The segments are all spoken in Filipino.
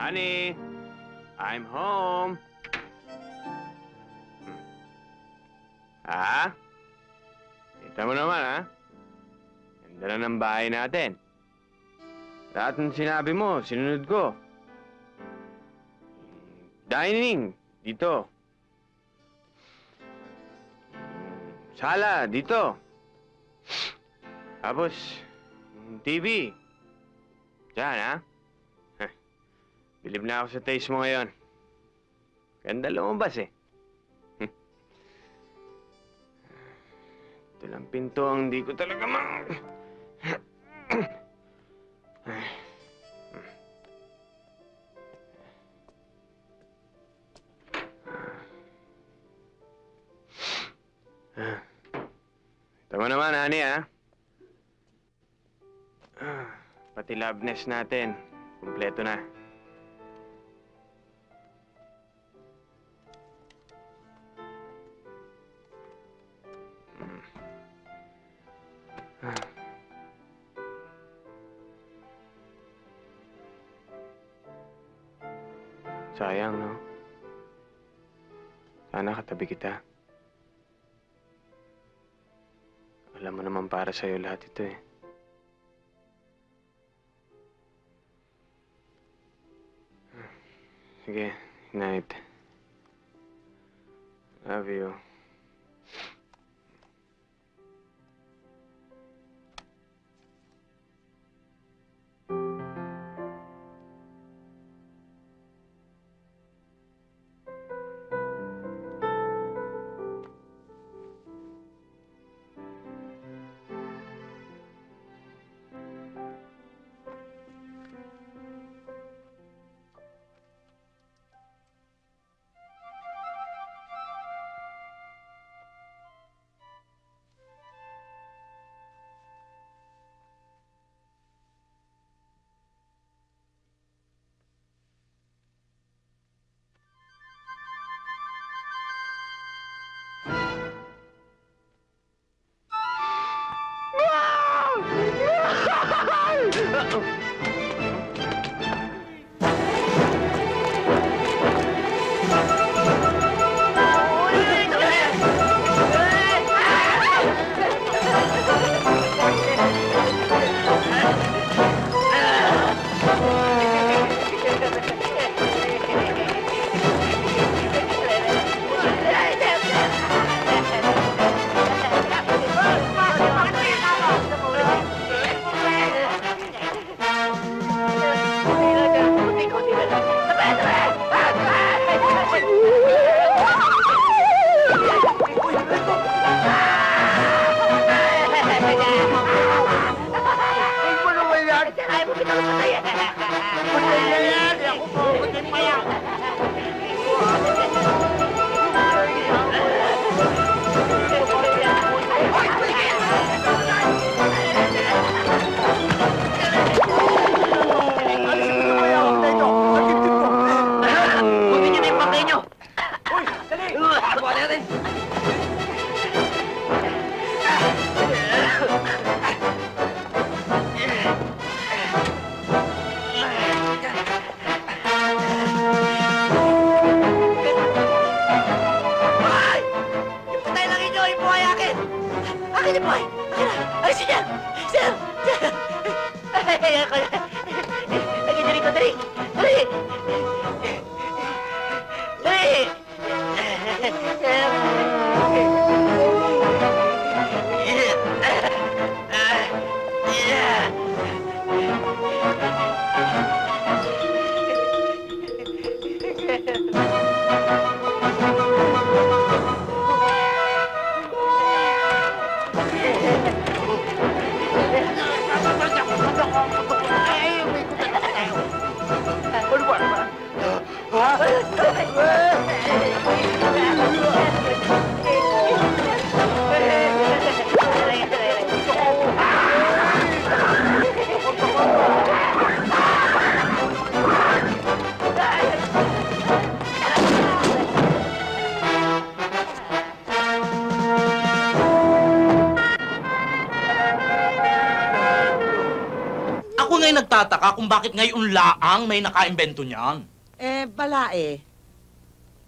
Honey, I'm home. Ha? Kita mo naman, ha? Ganda na ng bahay natin. Lahat ng sinabi mo, sinunod ko. Dining, dito. Sala, dito. Tapos, TV. Diyan, ha? Bilib na ako sa taste mo ngayon. Ganda lumabas, eh. Ito lang pinto ang di ko talaga Tama naman, honey, ha? Pati love nest natin, kumpleto na. Sayang, no? Sana katabi kita. Alam mo naman para sa'yo lahat ito, eh. Sige, night. Love you. sila'y nagtataka kung bakit ngayon laang may nakaimbento niyan. Balae.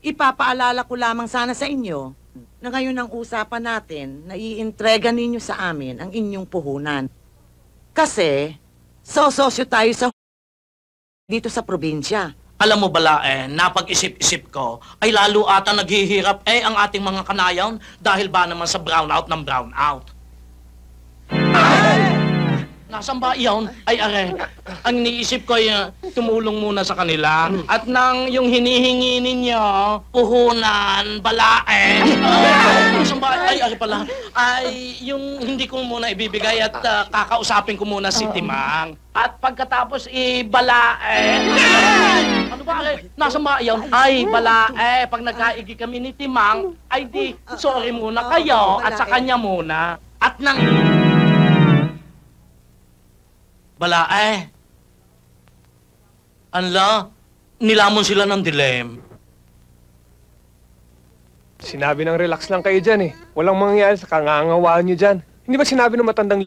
Ipapaalala ko lamang sana sa inyo na ngayon ang usapan natin na iintrega ninyo sa amin ang inyong puhunan. Kasi, sososyo tayo sa dito sa probinsya. Alam mo bala napag-isip-isip ko, ay lalo ata naghihirap ang ating mga kanayon dahil ba naman sa brownout ng brownout. Nasaan ba iyon? Ay, are, ang iniisip ko ay tumulong muna sa kanila. At nang yung hinihingi ninyo, puhunan, balae. Nasaan ba? Ay, are pala. Ay, yung hindi ko muna ibibigay at kakausapin ko muna si Timang. At pagkatapos, balae. Ano ba, are? Nasaan ba iyon? Ay, balae. Pag nagkaigi kami ni Timang, ay di, sorry muna kayo at sa kanya muna. At nang... Balae. Anla, nilamon sila ng dilem. Sinabi ng relax lang kayo dyan eh. Walang mangyayari sa kangangawaan nyo dyan. Hindi ba sinabi ng matandang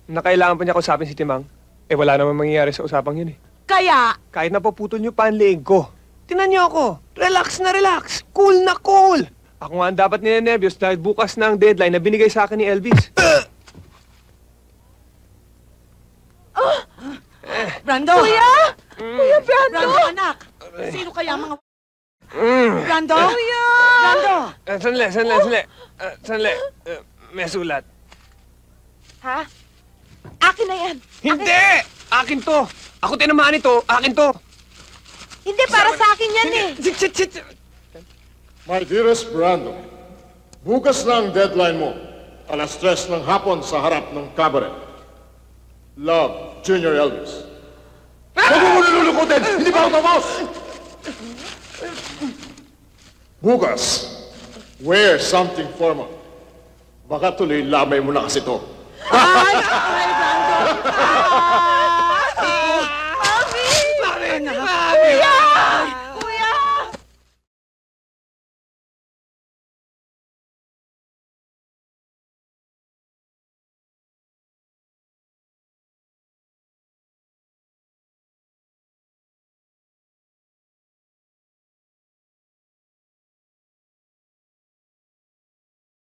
na kailangan pa niya kausapin si Timang? Wala naman mangyayari sa usapang yun eh. Kaya, Kahit napaputol nyo pa ang leeg ko. Tinan nyo ako. Relax na relax. Cool na cool. Ako nga ang dapat ninenervyos dahil bukas na ang deadline na binigay sa akin ni Elvis. Brando! Kuya! Kuya Brando! Brando, anak! Sino kaya mga... Brando! Kuya! Brando! Sandali. May sulat. Ha? Akin na yan. Hindi! Akin to! Ako tinamaan ito. Akin to! Hindi, para sa akin yan eh. Sit. My dearest Brando, bukas na ang deadline mo. 3:00 ng hapon sa harap ng cabaret. Love, Junior Elvis. Huwag mo nilulukutin! Hindi pa ako tapos! Bukas, wear something formal. Baka tuloy lamay mo na kasi to. Ay, Brando! Mami!